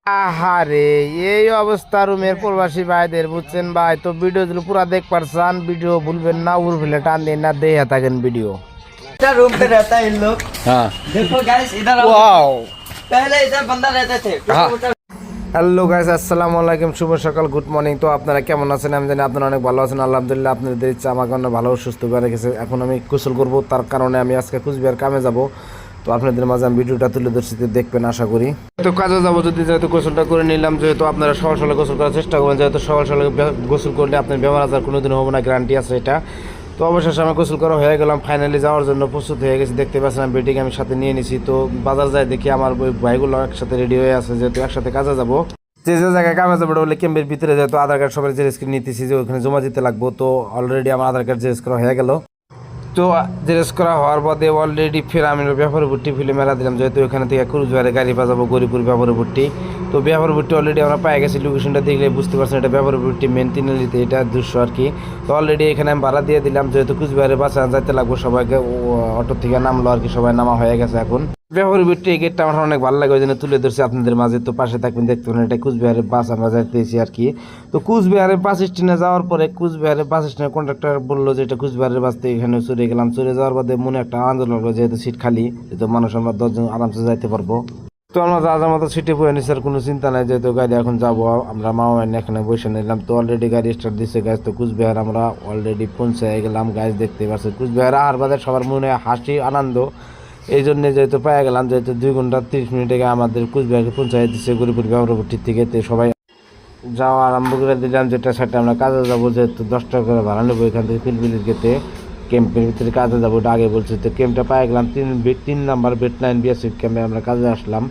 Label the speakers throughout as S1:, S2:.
S1: আহারে, এই অবস্থা রুমের প্রবাসী ভাইদের, বুঝছেন ভাই? তো ভিডিও গুলো পুরা দেখ পারছেন, ভিডিও ভুলবেন না, উড়ফেলে टान देना दे থাকেন ভিডিও।
S2: रूम पे रहता है इन लोग।
S1: हाँ
S2: देखो गाइस इधर आओ।
S1: वाओ,
S2: पहले इधर बंदा रहते थे।
S1: হ্যালো গাইস, আসসালামু আলাইকুম, শুভ সকাল, গুড মর্নিং। তো আপনারা কেমন আছেন? আমি জানি আপনারা অনেক ভালো আছেন, আলহামদুলিল্লাহ। আপনাদের ইচ্ছা আমাকে অনেক ভালো সুস্থ করে রেখেছে। এখন আমি গোসল করব, তার কারণে আমি আজকে কুচবিহার কামে যাব। তো আপনাদের মাঝে আমি ভিডিওটা তুলে ধরছি, দেখবেন আশা করি। তো কাজে যাবো যদি, যেহেতু গোসলটা করে নিলাম, যেহেতু আপনারা সকাল সকালে গোসল করার চেষ্টা করবেন, যেহেতু সকাল সকালে গোসল করলে আপনার বেমার আজার কোনোদিন হবে না, গ্যারান্টি আছে এটা। তো অবশেষে আমি গোসল করা হয়ে গেলাম, ফাইনালি যাওয়ার জন্য প্রস্তুত হয়ে গেছি। দেখতে পাচ্ছিলাম বেটিং আমি সাথে নিয়ে নিছি। তো বাজার যাই দেখি আমার ওই ভাইগুলো একসাথে রেডি হয়ে আছে, যেহেতু একসাথে কাজে যাবো। যে জায়গায় কামে যাবো বলে ক্যাম্পের ভিতরে, যেহেতু আধার কার্ড সবাই জেরেস করে নিতেছি, যে ওখানে জমা দিতে লাগবো। তো অলরেডি আমার আধার কার্ড জেরেস করা হয়ে গেল। তো জেরেস করা হওয়ার বাদে অলরেডি ফের আমি ব্যাপারভুট্টি ফিলে মেলা দিলাম, যেহেতু এখানে থেকে কুচবিহারে গাড়ি বাজাবো গরিপুর ব্যাপারভুট্টি। তো ব্যাপারভুট্টি অলরেডি আমরা পাই গেছি, লোকেশনটা দেখলে বুঝতে পারছেন এটা ব্যাপারভুট্টি মেন তিনালিতে, এটা 200 আর কি। তো অলরেডি এখানে আমি ভাড়া দিয়ে দিলাম, যেহেতু কুচবিহারে বাসা যাইতে লাগবো, সবাইকে অটো থেকে নামলো আর কি, সবাই নামা হয়ে গেছে এখন। ব্যাপারভুট্টি এই গেটটা আমার অনেক ভালো লাগে, ওই জন্য তুলে ধরছি আপনাদের মাঝে। তো পাশে থাকবেন, দেখতে পারেন এটা কুচবিহারের বাস আমরা যাইতেছি আর কি। তো কুচবিহারের বাস স্ট্যান্ডে যাওয়ার পরে কুচবিহারের বাস স্ট্যান্ডের কন্ডাক্টর বললো যে এটা কুচবিহারের বাস, থেকে এখানে চলে গেলাম। চলে যাওয়ার বাদে মনে একটা আনন্দ লাগলো, যেহেতু সিট খালি, যেহেতু মানুষ আমরা 10 জন আরামসে যাইতে পারবো। তো আমরা যাওয়ার মতো সিটে বয়ে নিচ্ছি, আর কোনো চিন্তা নাই, যেহেতু গাড়ি এখন যাবো আমরা মামা এখানে বসে নিলাম। তো অলরেডি গাড়ি স্টার্ট দিচ্ছে গাছ। তো কুচবিহার আমরা অলরেডি পৌঁছে গেলাম গাছ, দেখতে পাচ্ছি কুচবিহার আহার বাজার সবার মনে হাসি আনন্দ, এই জন্যে যেহেতু পাই গেলাম, যেহেতু 2 ঘন্টা 30 মিনিট আগে আমাদের কুচবিহারকে পৌঁছাই দিচ্ছে গরিপুর ব্যাপারভুট্টির থেকে। তো সবাই যাওয়া আরম্ভ করে দিলাম, যেটা সেটা আমরা কাজে যাবো, যেহেতু 10 টাকা করে ভাড়া নেবো এখান থেকে পিলপিলির গেতে ক্যাম্পের ভিতরে কাজে যাবো, ওটা আগে বলছি। তো ক্যাম্পটা পাই গেলাম 3 নাম্বার বেট 9 বিএসএফ ক্যাম্পে আমরা কাজে আসলাম।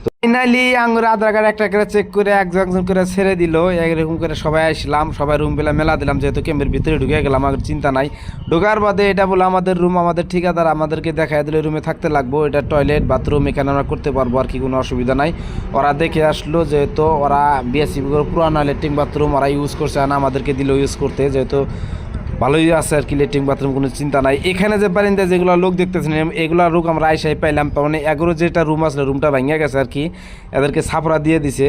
S1: তো ফাইনালি আঙুর আধার কার্ড একটা করে চেক করে একজন করে ছেড়ে দিল, এরকম করে সবাই আসলাম, সবাই রুম পেলা মেলা দিলাম, যেহেতু ক্যাম্পের ভিতরে ঢুকে গেলাম, আমার চিন্তা নাই। ঢোকার বাদে এটা বলে আমাদের রুম, আমাদের ঠিকাদার আমাদেরকে দেখাই দিল রুমে থাকতে লাগবো, এটা টয়লেট বাথরুম, এখানে আমরা করতে পারবো আর কি, কোনো অসুবিধা নাই। ওরা দেখে আসলো, যেহেতু ওরা বিএসসি পুরানো লেট্রিন বাথরুম ওরা ইউজ করছে, আর আমাদেরকে দিল ইউজ করতে, যেহেতু ভালোই আছে আর কি, লেট্রিন বাথরুম, কোনো চিন্তা নাই। এখানে যে বারিন্দা যেগুলো লোক দেখতেছেন, এগুলো রুম আমরা আইসাই পাইলাম। তার মানে 11 যেটা রুম আসলে রুমটা ভাঙিয়া গেছে আর কি, এদেরকে ছাপড়া দিয়ে দিছে।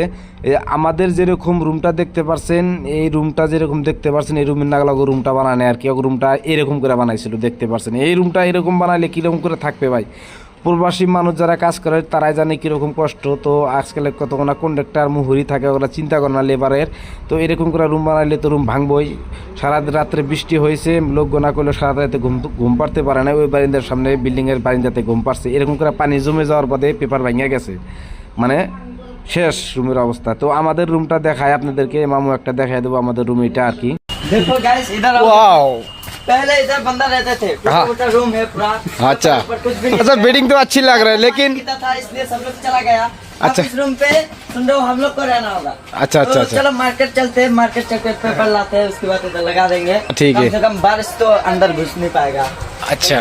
S1: আমাদের যেরকম রুমটা দেখতে পারছেন, এই রুমটা যেরকম দেখতে পারছেন, এই রুমের নাগলাগো রুমটা বানায় আর কি, রুমটা এরকম করে বানাইছিল, দেখতে পারছেন। এই রুমটা এরকম বানাইলে কীরকম করে থাকবে ভাই, প্রবাসী মানুষ যারা কাজ করে তারাই জানে কীরকম কষ্ট। তো আজকাল কতক্ষণ কন্ডাক্টার মুহুরি থাকে, ওরা চিন্তা করে না লেবারের। তো এরকম করে রুম বানাইলে তো রুম ভাঙবই। সারা রাত্রে বৃষ্টি হয়েছে, লোক গোনা করলে সারা রাতে ঘুম পাড়তে পারে না, ওই বারিন্দার সামনে বিল্ডিংয়ের বারিন্দাতে ঘুম পাড়ছে, এরকম করে পানি জমে যাওয়ার বাদে পেপার ভাঙিয়া গেছে, মানে শেষ রুমের অবস্থা। তো আমাদের রুমটা দেখায় আপনাদেরকে, মামু একটা দেখাই দেবো আমাদের রুম এটা আর কি।
S2: देखो गाइस इधर आओ।
S1: वाओ,
S2: पहले इधर बंदा रहते थे, छोटा रूम है पूरा।
S1: अच्छा
S2: पर कुछ भी नहीं
S1: अच्छा, बेडिंग तो अच्छी लग रहा है, लेकिन
S2: था, इसलिए सब लोग चला गया।
S1: अच्छा।
S2: इस रूम पे सुन रहे हो, हम लोग को रहना होगा।
S1: अच्छा अच्छा
S2: तो
S1: अच्छा,
S2: चलो मार्केट चलते हैं, मार्केट चलकर पेपर लाते हैं, उसके बाद इधर लगा देंगे।
S1: ठीक है।
S2: कम से कम बारिश तो अंदर घुस नहीं पाएगा।
S1: আচ্ছা।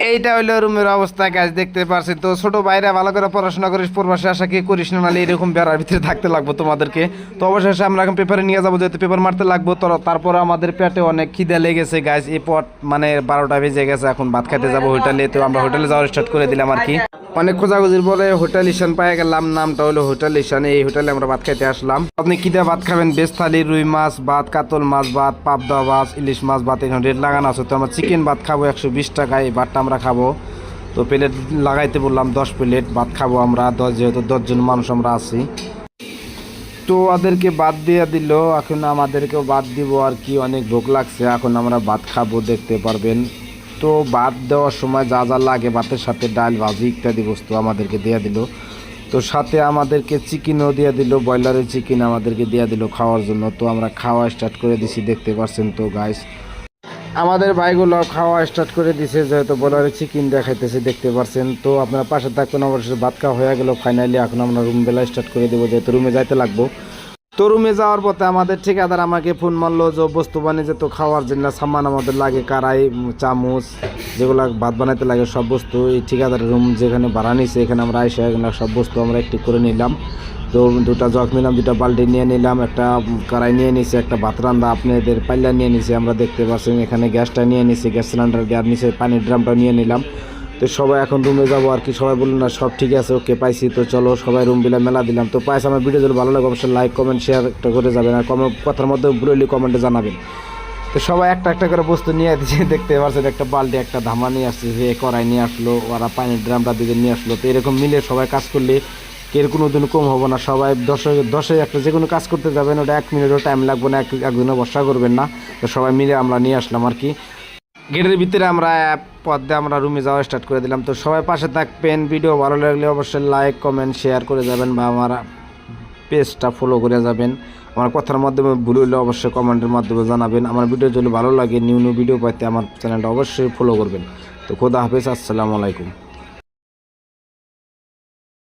S1: এইটা হইলো রুমের অবস্থা গাছ, দেখতে পারছেন। তো ছোট ভাইরা ভালো করে পড়াশোনা করিস, প্রবাসী আশা কি করিস না, নাহলে এরকম বেড়ার ভিতরে থাকতে লাগবো তোমাদেরকে। তো অবশেষে আমরা এখন পেপারে নিয়ে যাবো, যেহেতু পেপার মারতে লাগবো। তো তারপরে আমাদের পেটে অনেক খিদে লেগেছে গাছ, এই পট মানে 12টা বেজে গেছে, এখন ভাত খাইতে যাবো হোটেলে। তো আমরা হোটেলে যাওয়ার স্টার্ট করে দিলাম আর কি। অনেক খোঁজাখুঁজির পরে হোটেল ঈশান পাই গেলাম, নামটা হলো হোটেল ঈশান। এই হোটেলে আমরা ভাত খাইতে আসলাম। আপনি কি দিয়ে ভাত খাবেন? বেশ থালি, রুই মাছ ভাত, কাতল মাছ ভাত, পাবদা মাছ, ইলিশ মাছ ভাত, এখানে রেট লাগানো আছে। তো আমরা চিকেন ভাত খাবো 120 টাকায়, এই ভাতটা আমরা খাবো। তো প্লেট লাগাইতে বললাম 10 প্লেট ভাত খাবো আমরা, যেহেতু 10 জন মানুষ আমরা আছি। তো ওদেরকে বাদ দিয়ে দিল, এখন আমাদেরকেও বাদ দিব আর কি, অনেক ভোক লাগছে, এখন আমরা ভাত খাবো, দেখতে পারবেন। তো ভাত দেওয়ার সময় যা যা লাগে ভাতের সাথে ডাল ভাজি ইত্যাদি বস্তু আমাদেরকে দিয়ে দিল। তো সাথে আমাদেরকে চিকেনও দিয়ে দিল, ব্রয়লারের চিকেন আমাদেরকে দিয়ে দিল খাওয়ার জন্য। তো আমরা খাওয়া স্টার্ট করে দিছি, দেখতে পাচ্ছেন। তো গাইস আমাদের ভাইগুলো খাওয়া স্টার্ট করে দিছে, যেহেতু ব্রয়লারের চিকেন দেখাইতেছে, দেখতে পাচ্ছেন। তো আপনারা পাশে থাকবেন, অবশ্যই ভাত খাওয়া হয়ে গেল ফাইনালি। এখন আমরা রুম বেলা স্টার্ট করে দেবো, যেহেতু রুমে যাইতে লাগবো। তো রুমে যাওয়ার পথে আমাদের ঠিকাদার আমাকে ফোন মারলো, যে বস্তু বানিয়ে তো খাওয়ার জন্য সামান আমাদের লাগে, কড়াই চামচ যেগুলো ভাত বানাইতে লাগে সব বস্তু এই ঠিকাদারের রুম যেখানে ভাড়া নিছে, এখানে আমরা এসে এগুলো সব বস্তু আমরা একটু করে নিলাম। তো 2টা জগ নিলাম, 2টা বালতি নিয়ে নিলাম, একটা কড়াই নিয়ে নিছি, একটা ভাত রান্না আপনাদের পাল্লা নিয়ে নিছি আমরা, দেখতে পাচ্ছেন। এখানে গ্যাসটা নিয়ে নিছি, গ্যাস সিলিন্ডার দেওয়ার নিচে পানির ড্রামটা নিয়ে নিলাম। তো সবাই এখন রুমে যাবো আর কি। সবাই বললো না সব ঠিক আছে, ওকে পাইছি, তো চলো সবাই রুম বিলা মেলা দিলাম। তো পাইছি, আমার ভিডিও যদি ভালো লাগে অবশ্যই লাইক কমেন্ট শেয়ার একটা করে যাবেন, আর কথার মধ্যে ভুলে কমেন্টে জানাবেন। তো সবাই একটা একটা করে বস্তু নিয়ে দিচ্ছে, দেখতে পাচ্ছেন একটা বালতি একটা ধামা নিয়ে আসছে, যে কড়াই নিয়ে আসলো, ওরা পানির ড্রামটা দিকে নিয়ে আসলো। তো এরকম মিলে সবাই কাজ করলে এর কোনো দিন কম হবো না। সবাই দশে একটা যে কোনো কাজ করতে যাবেন, ওটা 1 মিনিটও টাইম লাগবে না, একদিনও বর্ষা করবেন না। তো সবাই মিলে আমরা নিয়ে আসলাম আর কি। গেটের ভিতরে আমরা পথ দিয়ে আমরা রুমে যাওয়া স্টার্ট করে দিলাম। তো সবাই পাশে থাকবেন, ভিডিও ভালো লাগলে অবশ্যই লাইক কমেন্ট শেয়ার করে যাবেন, বা আমার পেজটা ফলো করে যাবেন। আমার কথার মাধ্যমে ভুল হলে অবশ্যই কমেন্টের মাধ্যমে জানাবেন। আমার ভিডিও যদি ভালো লাগে, নিউ ভিডিও পাইতে আমার চ্যানেলটা অবশ্যই ফলো করবেন। তো খোদা হাফেজ, আসসালামু আলাইকুম।